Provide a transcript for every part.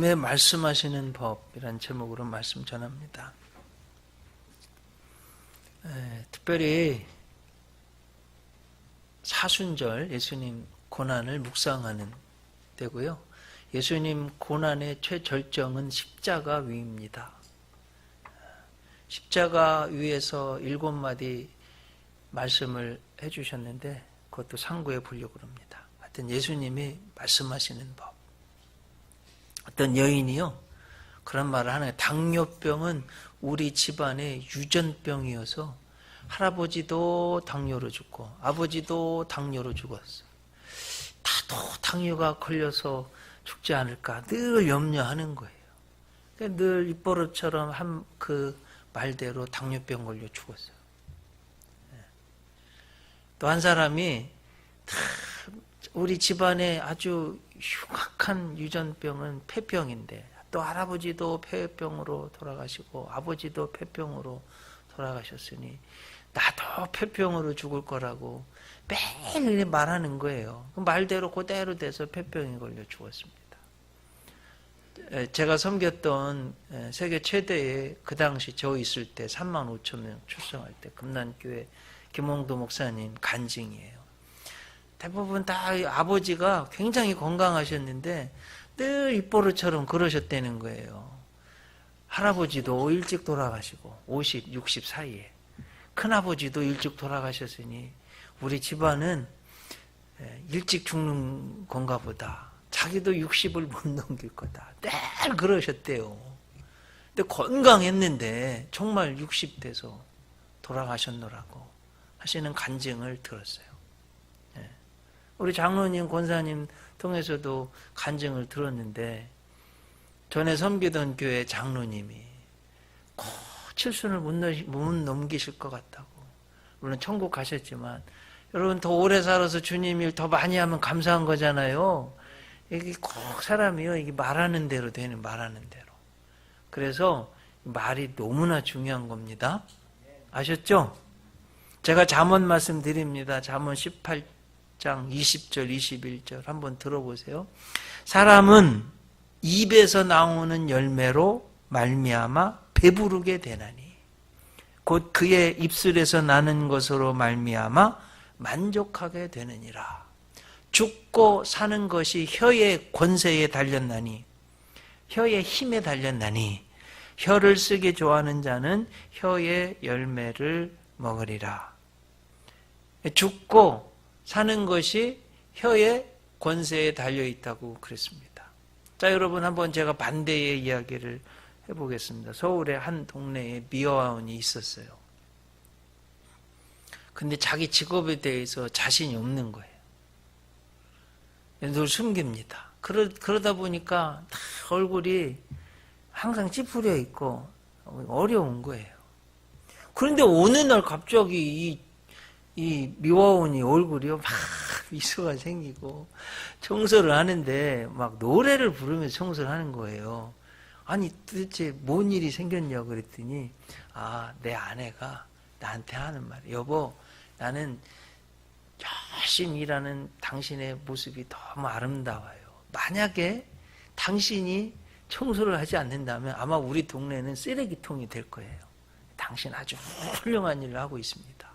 하나님의 말씀하시는 법이란 제목으로 말씀 전합니다. 특별히 사순절 예수님 고난을 묵상하는 때고요. 예수님 고난의 최절정은 십자가 위입니다. 십자가 위에서 7마디 말씀을 해주셨는데 그것도 상고에 보려고 합니다. 하여튼 예수님이 말씀하시는 법. 어떤 여인이요, 그런 말을 하는 거예요. 당뇨병은 우리 집안의 유전병이어서 할아버지도 당뇨로 죽고 아버지도 당뇨로 죽었어요. 다도 당뇨가 걸려서 죽지 않을까 늘 염려하는 거예요. 늘 입버릇처럼 한 그 말대로 당뇨병 걸려 죽었어요. 또 한 사람이 우리 집안에 아주 흉악한 유전병은 폐병인데 또 할아버지도 폐병으로 돌아가시고 아버지도 폐병으로 돌아가셨으니 나도 폐병으로 죽을 거라고 매일 말하는 거예요. 그 말대로 그대로 돼서 폐병이 걸려 죽었습니다. 제가 섬겼던 세계 최대의 그 당시 저 있을 때 35,000명 출생할 때 금난교회 김홍도 목사님 간증이에요. 대부분 다 아버지가 굉장히 건강하셨는데 늘 입버릇처럼 그러셨다는 거예요. 할아버지도 일찍 돌아가시고 50, 60 사이에 큰아버지도 일찍 돌아가셨으니 우리 집안은 일찍 죽는 건가 보다. 자기도 60을 못 넘길 거다. 늘 그러셨대요. 근데 건강했는데 정말 60 돼서 돌아가셨노라고 하시는 간증을 들었어요. 우리 장로님, 권사님 통해서도 간증을 들었는데 전에 섬기던 교회 장로님이 꼭 칠순을 못 넘기실 것 같다고. 물론 천국 가셨지만 여러분 더 오래 살아서 주님 일 더 많이 하면 감사한 거잖아요. 이게 꼭 사람이요, 이게 말하는 대로 되는, 말하는 대로. 그래서 말이 너무나 중요한 겁니다. 아셨죠? 제가 잠언 말씀 드립니다. 잠언 18장 20절 21절 한번 들어보세요. 사람은 입에서 나오는 열매로 말미암아 배부르게 되나니 곧 그의 입술에서 나는 것으로 말미암아 만족하게 되느니라. 죽고 사는 것이 혀의 권세에 달렸나니, 혀의 힘에 달렸나니 혀를 쓰기 좋아하는 자는 혀의 열매를 먹으리라. 죽고 사는 것이 혀의 권세에 달려있다고 그랬습니다. 자, 여러분 한번 제가 반대의 이야기를 해보겠습니다. 서울의 한 동네에 미화원이 있었어요. 근데 자기 직업에 대해서 자신이 없는 거예요. 늘 숨깁니다. 그러다 보니까 다 얼굴이 항상 찌푸려 있고 어려운 거예요. 그런데 어느 날 갑자기 이 미화원이 얼굴이요 막 미소가 생기고 청소를 하는데 막 노래를 부르면서 청소를 하는 거예요. 아니 도대체 뭔 일이 생겼냐고 그랬더니 내 아내가 나한테 하는 말이에요. 여보, 나는 열심히 일하는 당신의 모습이 너무 아름다워요. 만약에 당신이 청소를 하지 않는다면 아마 우리 동네는 쓰레기통이 될 거예요. 당신 아주 훌륭한 일을 하고 있습니다.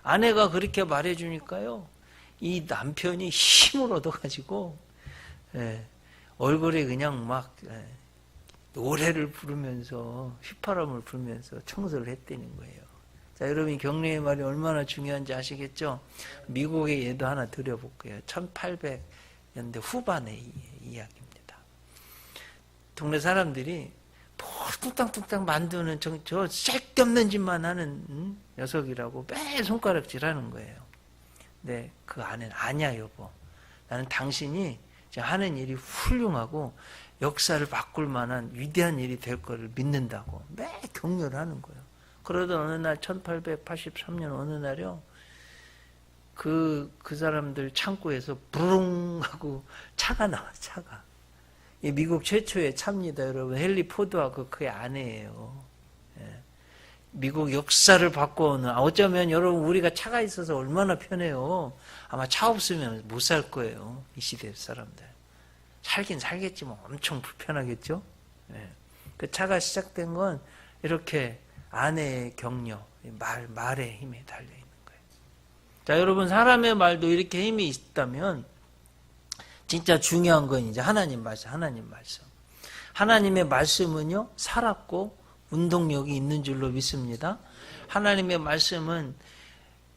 아내가 그렇게 말해주니까요, 이 남편이 힘을 얻어가지고 얼굴에 그냥 막 노래를 부르면서 휘파람을 불면서 청소를 했다는 거예요. 자, 여러분이 격려의 말이 얼마나 중요한지 아시겠죠? 미국의 예도 하나 드려볼게요. 1800년대 후반의 이야기입니다. 동네 사람들이 뚝딱뚝딱 만드는 저 쓸데없는 짓만 하는 녀석이라고 매일 손가락질하는 거예요. 근데 그 아내는 아니야 여보, 나는 당신이 하는 일이 훌륭하고 역사를 바꿀 만한 위대한 일이 될 거를 믿는다고 매일 격려를 하는 거예요. 그러던 어느 날 1883년 어느 날요, 그 사람들 창고에서 부릉 하고 차가 나와. 차가 미국 최초의 차입니다. 여러분, 헨리 포드하고 그의 아내예요. 미국 역사를 바꿔오는, 어쩌면 여러분 우리가 차가 있어서 얼마나 편해요. 아마 차 없으면 못 살 거예요, 이 시대 사람들. 살긴 살겠지만 엄청 불편하겠죠. 예. 그 차가 시작된 건 이렇게 아내의 격려, 말의 힘에 달려 있는 거예요. 자, 여러분, 사람의 말도 이렇게 힘이 있다면 진짜 중요한 건 이제 하나님 말씀. 하나님의 말씀은요, 살았고 운동력이 있는 줄로 믿습니다. 하나님의 말씀은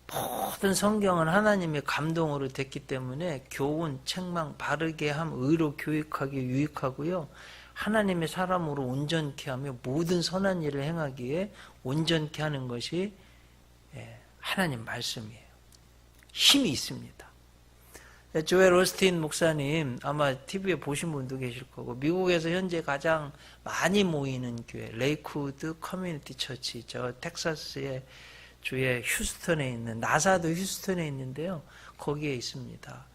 모든 성경은 하나님의 감동으로 됐기 때문에 교훈, 책망, 바르게 함, 의로 교육하기 유익하고요. 하나님의 사람으로 온전케 하며 모든 선한 일을 행하기에 온전케 하는 것이 하나님 말씀이에요. 힘이 있습니다. 조엘 오스틴 목사님 아마 TV에 보신 분도 계실 거고, 미국에서 현재 가장 많이 모이는 교회 레이크우드 커뮤니티 처치, 저 텍사스의 주의 휴스턴에 있는, 나사도 휴스턴에 있는데요, 거기에 있습니다.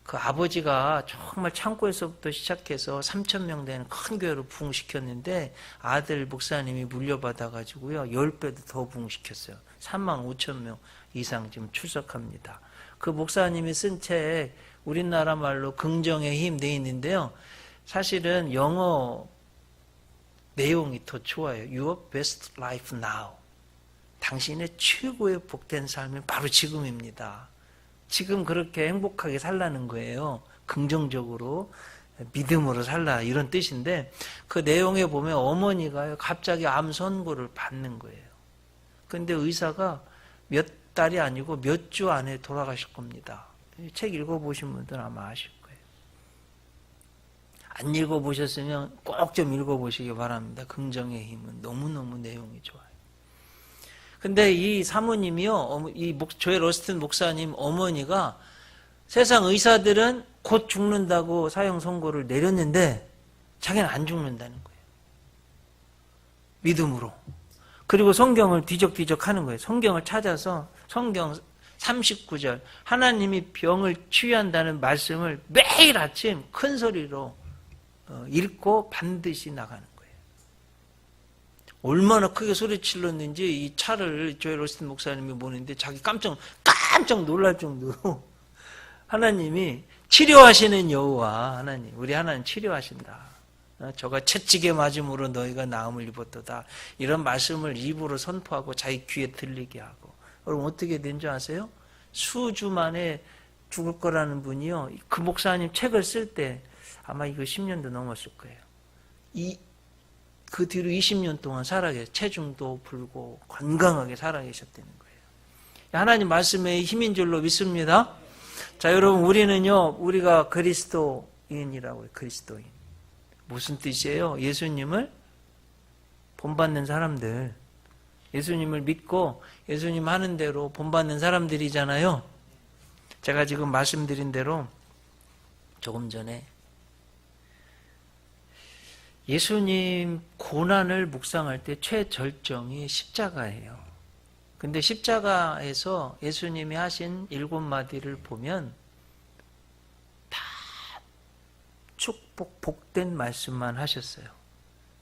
그 아버지가 정말 창고에서부터 시작해서 3,000명 되는 큰 교회로 부흥시켰는데 아들 목사님이 물려받아가지고요 10배도 더 부흥시켰어요. 35,000명 이상 지금 출석합니다. 그 목사님이 쓴 책, 우리나라 말로 긍정의 힘 돼 있는데요, 사실은 영어 내용이 더 좋아요. Your best life now. 당신의 최고의 복된 삶은 바로 지금입니다. 지금 그렇게 행복하게 살라는 거예요. 긍정적으로, 믿음으로 살라, 이런 뜻인데, 그 내용에 보면 어머니가 갑자기 암 선고를 받는 거예요. 그런데 의사가 몇 달이 아니고 몇 주 안에 돌아가실 겁니다. 책 읽어보신 분들은 아마 아실 거예요. 안 읽어보셨으면 꼭 좀 읽어보시기 바랍니다. 긍정의 힘은 너무너무 내용이 좋아요. 근데 이 사모님이요, 이 조엘 오스틴 목사님 어머니가 세상 의사들은 곧 죽는다고 사형 선고를 내렸는데 자기는 안 죽는다는 거예요. 믿음으로. 그리고 성경을 뒤적뒤적 하는 거예요. 성경을 찾아서 성경 39절, 하나님이 병을 치유한다는 말씀을 매일 아침 큰 소리로 읽고 반드시 나가는 거예요. 얼마나 크게 소리질렀는지 이 차를 조엘 오스틴 목사님이 보는데 자기 깜짝 놀랄 정도로 하나님이 치료하시는 여호와 하나님, 우리 하나님 치료하신다. 저가 채찍에 맞음으로 너희가 나음을 입었도다. 이런 말씀을 입으로 선포하고 자기 귀에 들리게 하고. 그럼 어떻게 된 줄 아세요? 수주 만에 죽을 거라는 분이요, 그 목사님 책을 쓸 때 아마 이거 10년도 넘었을 거예요. 그 뒤로 20년 동안 체중도 불고 건강하게 살아계셨다는 거예요. 하나님 말씀의 힘인 줄로 믿습니다. 자, 여러분, 우리가 그리스도인이라고 해요. 그리스도인. 무슨 뜻이에요? 예수님을 본받는 사람들, 예수님을 믿고 예수님 하는 대로 본받는 사람들이잖아요. 제가 지금 말씀드린 대로 조금 전에 예수님 고난을 묵상할 때 최절정이 십자가예요. 근데 십자가에서 예수님이 하신 7마디를 보면 다 축복, 복된 말씀만 하셨어요.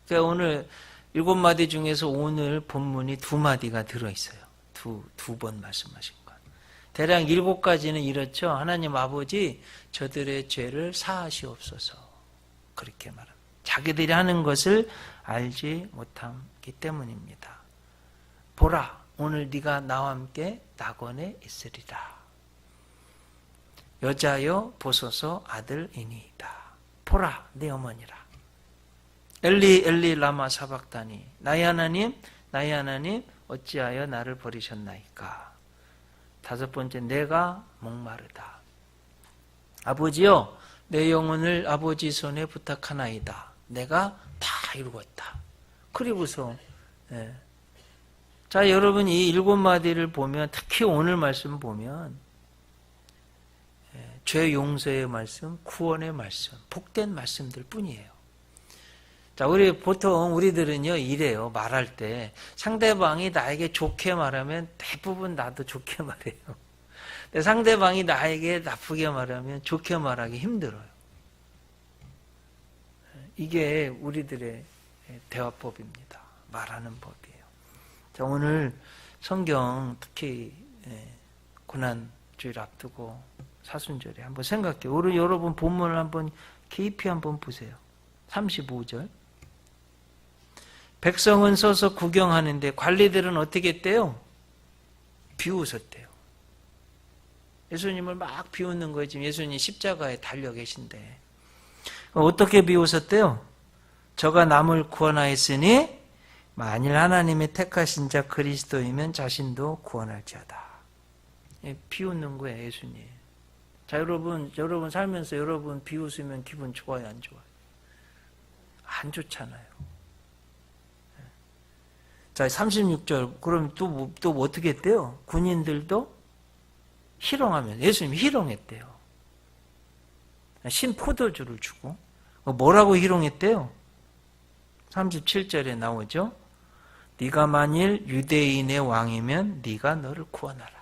그러니까 오늘 7마디 중에서 오늘 본문이 2마디가 들어있어요. 두 번 말씀하신 것. 대략 7가지는 이렇죠. 하나님 아버지, 저들의 죄를 사하시옵소서. 그렇게 말합니다. 자기들이 하는 것을 알지 못하기 때문입니다. 보라, 오늘 네가 나와 함께 낙원에 있으리라. 여자여 보소서 아들이니이다. 보라, 내 어머니라. 엘리 엘리 라마 사박다니, 나의 하나님 어찌하여 나를 버리셨나이까. 5번째, 내가 목마르다. 아버지여, 내 영혼을 아버지 손에 부탁하나이다. 내가 다 이루었다. 그리고서 자, 여러분, 이 7마디를 보면, 특히 오늘 말씀 보면 죄 용서의 말씀, 구원의 말씀, 복된 말씀들 뿐이에요. 자, 보통 우리들은요, 이래요. 말할 때 상대방이 나에게 좋게 말하면 대부분 나도 좋게 말해요. 근데 상대방이 나에게 나쁘게 말하면 좋게 말하기 힘들어요. 이게 우리들의 대화법입니다. 말하는 법이에요. 자, 오늘 성경 특히 고난주일 앞두고 사순절에. 한번 생각해. 오늘 여러분 본문을 한번 깊이 한번 보세요. 35절. 백성은 서서 구경하는데 관리들은 어떻게 했대요? 비웃었대요. 예수님을 막 비웃는 거예요. 지금 예수님 십자가에 달려 계신데. 어떻게 비웃었대요? 저가 남을 구원하였으니 만일 하나님의 택하신 자 그리스도이면 자신도 구원할지어다. 비웃는 거예요, 예수님. 자, 여러분 살면서 여러분 비웃으면 기분 좋아요, 안 좋아요? 안 좋잖아요. 자, 36절. 그럼 또 어떻게 했대요? 군인들도 희롱하면, 예수님이 희롱했대요. 신포도주를 주고. 뭐라고 희롱했대요? 37절에 나오죠. 네가 만일 유대인의 왕이면 네가 너를 구원하라.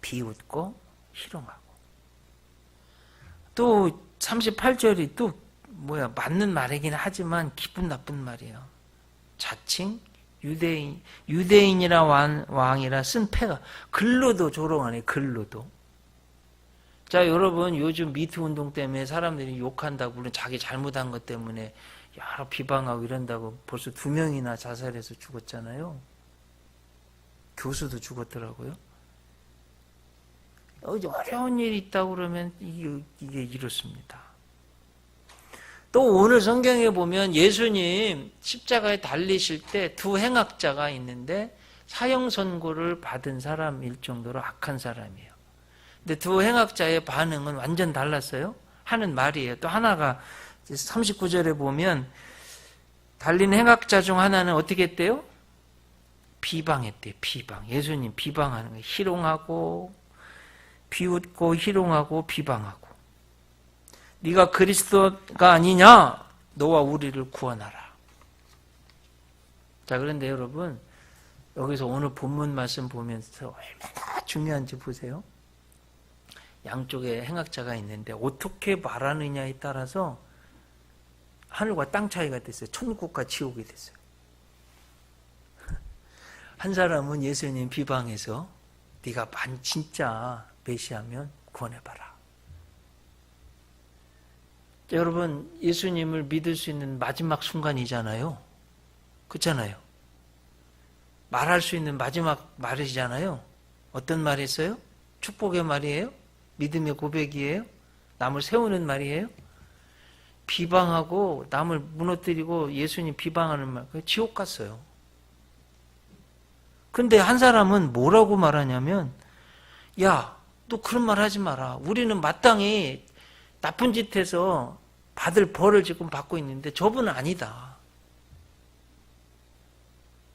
비웃고 희롱하고. 또 38절이 또 맞는 말이긴 하지만 기분 나쁜 말이에요. 자칭 유대인이라 왕이라 쓴 패가 글로도 조롱하네. 글로도. 자, 여러분 요즘 미투 운동 때문에 사람들이 욕한다고 물론 자기 잘못한 것 때문에 여러 비방하고 이런다고 벌써 2명이나 자살해서 죽었잖아요. 교수도 죽었더라고요. 어려운 일이 있다고 그러면 이게 이렇습니다. 또 오늘 성경에 보면 예수님 십자가에 달리실 때 두 행악자가 있는데 사형 선고를 받은 사람일 정도로 악한 사람이에요. 근데 두 행악자의 반응은 완전 달랐어요. 하는 말이에요. 또 하나가 39절에 보면 달린 행악자 중 하나는 어떻게 했대요? 비방했대요. 비방. 예수님 비방하는 거예요. 희롱하고 비웃고 희롱하고 비방하고. 네가 그리스도가 아니냐? 너와 우리를 구원하라. 자, 그런데 여러분 여기서 오늘 본문 말씀 보면서 얼마나 중요한지 보세요. 양쪽에 행악자가 있는데 어떻게 말하느냐에 따라서 하늘과 땅 차이가 됐어요. 천국과 지옥이 됐어요. 한 사람은 예수님 비방해서 네가 진짜 메시아면 구원해봐라. 여러분 예수님을 믿을 수 있는 마지막 순간이잖아요. 그렇잖아요. 말할 수 있는 마지막 말이잖아요. 어떤 말이었어요? 축복의 말이에요? 믿음의 고백이에요? 남을 세우는 말이에요? 비방하고 남을 무너뜨리고 예수님 비방하는 말, 지옥 갔어요. 근데 한 사람은 뭐라고 말하냐면, 야, 너 그런 말 하지 마라. 우리는 마땅히 나쁜 짓 해서 받을 벌을 지금 받고 있는데 저분은 아니다.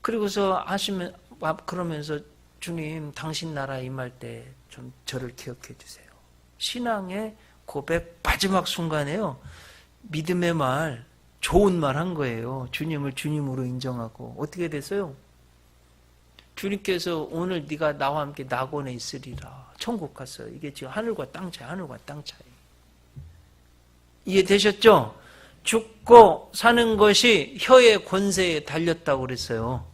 그리고서 그러면서 주님, 당신 나라 임할 때 좀 저를 기억해 주세요. 신앙의 고백 마지막 순간에요. 믿음의 말, 좋은 말 한 거예요. 주님을 주님으로 인정하고. 어떻게 됐어요? 주님께서 오늘 네가 나와 함께 낙원에 있으리라. 천국 갔어요. 이게 지금 하늘과 땅 차이, 하늘과 땅 차이. 이해되셨죠? 죽고 사는 것이 혀의 권세에 달렸다고 그랬어요.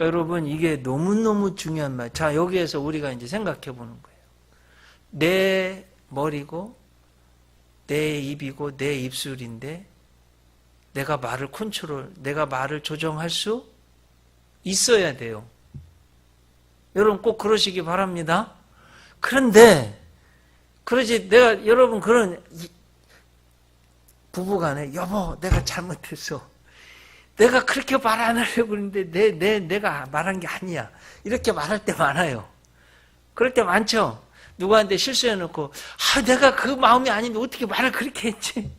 여러분 이게 너무너무 중요한 말. 자, 여기에서 우리가 이제 생각해 보는 거예요. 내 머리고 내 입이고 내 입술인데 내가 말을 조정할 수 있어야 돼요. 여러분 꼭 그러시기 바랍니다. 그런데 여러분 그런 부부간에 여보 내가 잘못했어. 내가 그렇게 말 안 하려고 했는데 내가 말한 게 아니야. 이렇게 말할 때 많아요. 그럴 때 많죠. 누구한테 실수해놓고 내가 그 마음이 아닌데 어떻게 말을 그렇게 했지?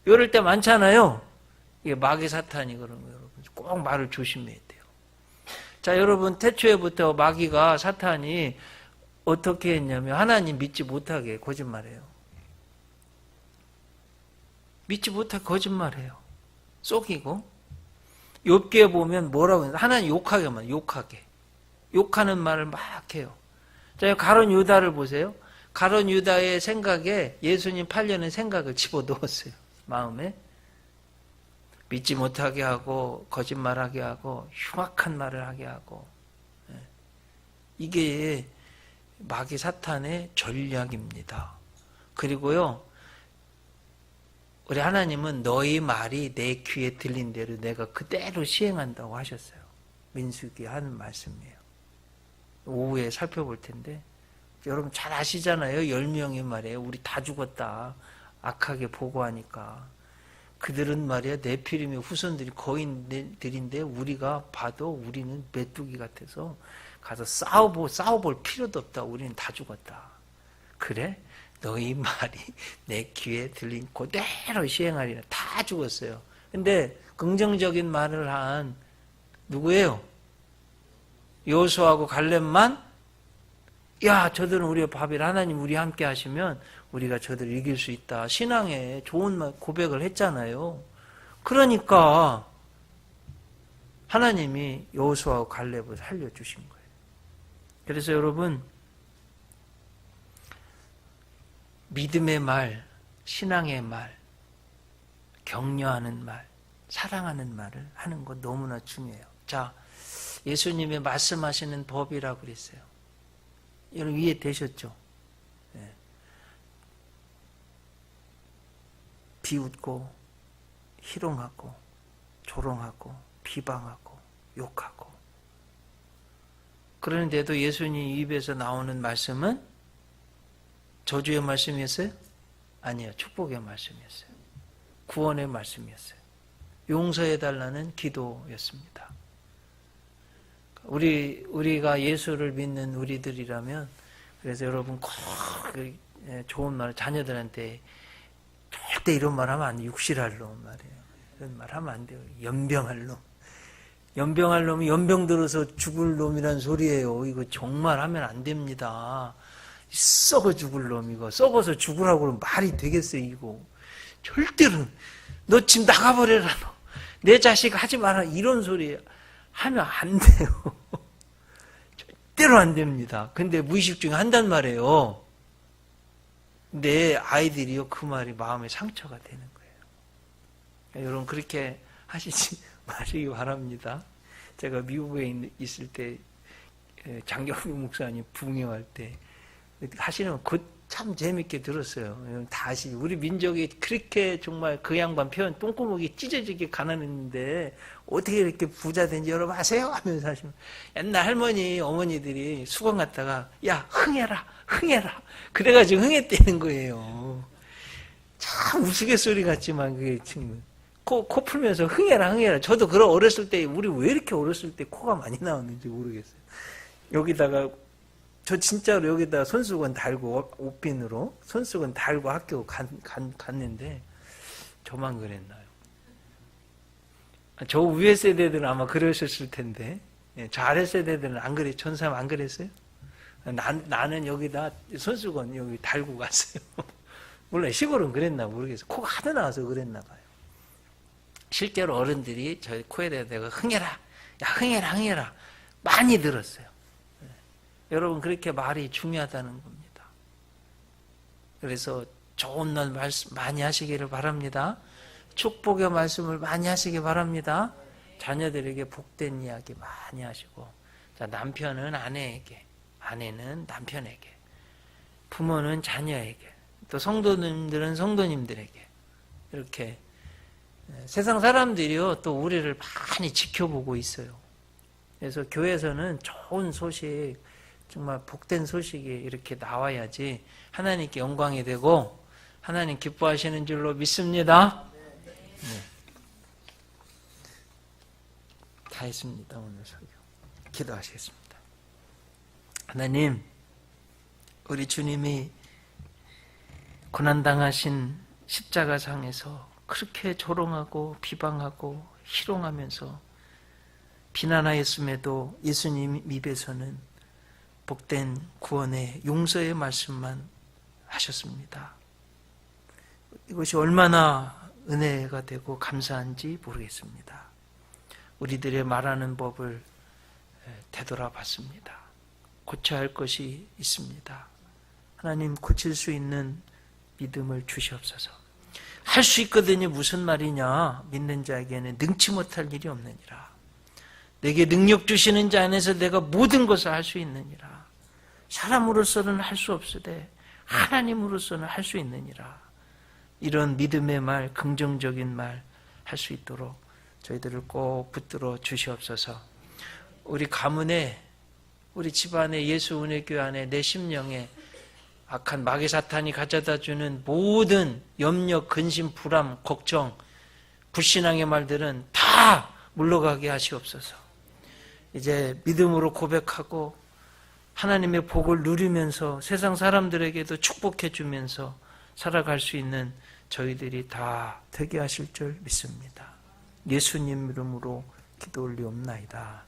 이럴 때 많잖아요. 이게 마귀 사탄이 그런 거예요. 여러분 꼭 말을 조심해야 돼요. 자, 여러분 태초에부터 마귀가 사탄이 어떻게 했냐면 하나님 믿지 못하게 거짓말해요. 믿지 못하게 거짓말해요. 속이고. 욥기에 보면 뭐라고 해요? 하나님 욕하게. 욕하는 말을 막 해요. 자, 가룟 유다를 보세요. 가룟 유다의 생각에 예수님 팔려는 생각을 집어넣었어요. 마음에. 믿지 못하게 하고 거짓말하게 하고 흉악한 말을 하게 하고. 이게 마귀 사탄의 전략입니다. 그리고요, 우리 하나님은 너희 말이 내 귀에 들린 대로 내가 그대로 시행한다고 하셨어요. 민수기 하는 말씀이에요. 오후에 살펴볼 텐데, 여러분 잘 아시잖아요. 10명이 말이에요. 우리 다 죽었다. 악하게 보고하니까. 그들은 말이야 네피림의 후손들이 거인들인데 우리가 봐도 우리는 메뚜기 같아서 가서 싸워볼 필요도 없다. 우리는 다 죽었다. 그래? 너희 말이 내 귀에 들린 그대로 시행하리라. 다 죽었어요. 근데 긍정적인 말을 한 누구예요? 여호수아하고 갈렙만 야, 저들은 우리의 밥이라 하나님 우리 함께 하시면 우리가 저들을 이길 수 있다. 신앙에 좋은 고백을 했잖아요. 그러니까 하나님이 여호수아와 갈렙을 살려주신 거예요. 그래서 여러분, 믿음의 말, 신앙의 말, 격려하는 말, 사랑하는 말을 하는 것 너무나 중요해요. 자, 예수님의 말씀하시는 법이라고 그랬어요. 여러분 이해되셨죠? 네. 비웃고 희롱하고 조롱하고 비방하고 욕하고, 그런데도 예수님 입에서 나오는 말씀은 저주의 말씀이었어요? 아니요, 축복의 말씀이었어요. 구원의 말씀이었어요. 용서해달라는 기도였습니다. 우리가 예수를 믿는 우리들이라면, 그래서 여러분 꼭 좋은 말, 자녀들한테 절대 이런 말 하면 안 돼요. 육실할 놈 말이에요. 이런 말 하면 안 돼요. 연병할 놈. 연병할 놈이 연병 들어서 죽을 놈이란 소리예요. 이거 정말 하면 안 됩니다. 썩어 죽을 놈, 이거. 썩어서 죽으라고 그러면 말이 되겠어요, 이거. 절대로. 너 지금 나가버려라, 너. 내 자식 하지 마라. 이런 소리 하면 안 돼요. 절대로 안 됩니다. 근데 무의식 중에 한단 말이에요. 내 아이들이요, 그 말이 마음에 상처가 되는 거예요. 여러분, 그렇게 하시지 마시기 바랍니다. 제가 미국에 있을 때, 장경민 목사님 부흥회할 때, 하시는 거 참 재밌게 들었어요. 다시 우리 민족이 그렇게 정말 그 양반 표현 똥구멍이 찢어지게 가난했는데 어떻게 이렇게 부자 된지 여러분 아세요? 하면서 하시면, 옛날 할머니 어머니들이 수건 갖다가 야 흥해라 흥해라 그래가지고 흥했다는 거예요. 참 우스갯소리 같지만 그게 지금 코 풀면서 흥해라 흥해라. 저도 그런 어렸을 때, 우리 왜 이렇게 어렸을 때 코가 많이 나왔는지 모르겠어요. 여기다가 저 진짜로 여기다 손수건 달고, 옷핀으로 손수건 달고 학교 갔는데 저만 그랬나요? 저 위에 세대들은 아마 그러셨을 텐데, 저 아래 세대들은 안 그래, 전사람 안 그랬어요? 나는 여기다 손수건 여기 달고 갔어요. 물론 시골은 그랬나 모르겠어요. 코가 하도 나와서 그랬나 봐요. 실제로 어른들이 저희 코에 대해서 흥해라, 야 흥해라 흥해라 많이 들었어요. 여러분, 그렇게 말이 중요하다는 겁니다. 그래서 좋은 날 말씀 많이 하시기를 바랍니다. 축복의 말씀을 많이 하시기 바랍니다. 자녀들에게 복된 이야기 많이 하시고, 자, 남편은 아내에게, 아내는 남편에게, 부모는 자녀에게, 또 성도님들은 성도님들에게, 이렇게 세상 사람들이요 또 우리를 많이 지켜보고 있어요. 그래서 교회에서는 좋은 소식, 정말 복된 소식이 이렇게 나와야지 하나님께 영광이 되고 하나님 기뻐하시는 줄로 믿습니다. 네. 다 했습니다. 오늘 설교. 기도하시겠습니다. 하나님, 우리 주님이 고난당하신 십자가상에서 그렇게 조롱하고 비방하고 희롱하면서 비난하였음에도 예수님 입에서는 복된 구원의 용서의 말씀만 하셨습니다. 이것이 얼마나 은혜가 되고 감사한지 모르겠습니다. 우리들의 말하는 법을 되돌아봤습니다. 고쳐야 할 것이 있습니다. 하나님, 고칠 수 있는 믿음을 주시옵소서. 할 수 있거든요. 무슨 말이냐? 믿는 자에게는 능치 못할 일이 없느니라. 내게 능력 주시는 자 안에서 내가 모든 것을 할 수 있느니라. 사람으로서는 할 수 없으되 하나님으로서는 할 수 있느니라. 이런 믿음의 말, 긍정적인 말 할 수 있도록 저희들을 꼭 붙들어 주시옵소서. 우리 가문에, 우리 집안에, 예수 은혜교회 안에, 내 심령에 악한 마귀 사탄이 가져다 주는 모든 염려, 근심, 불안, 걱정, 불신앙의 말들은 다 물러가게 하시옵소서. 이제 믿음으로 고백하고 하나님의 복을 누리면서 세상 사람들에게도 축복해 주면서 살아갈 수 있는 저희들이 다 되게 하실 줄 믿습니다. 예수님 이름으로 기도 올리옵나이다.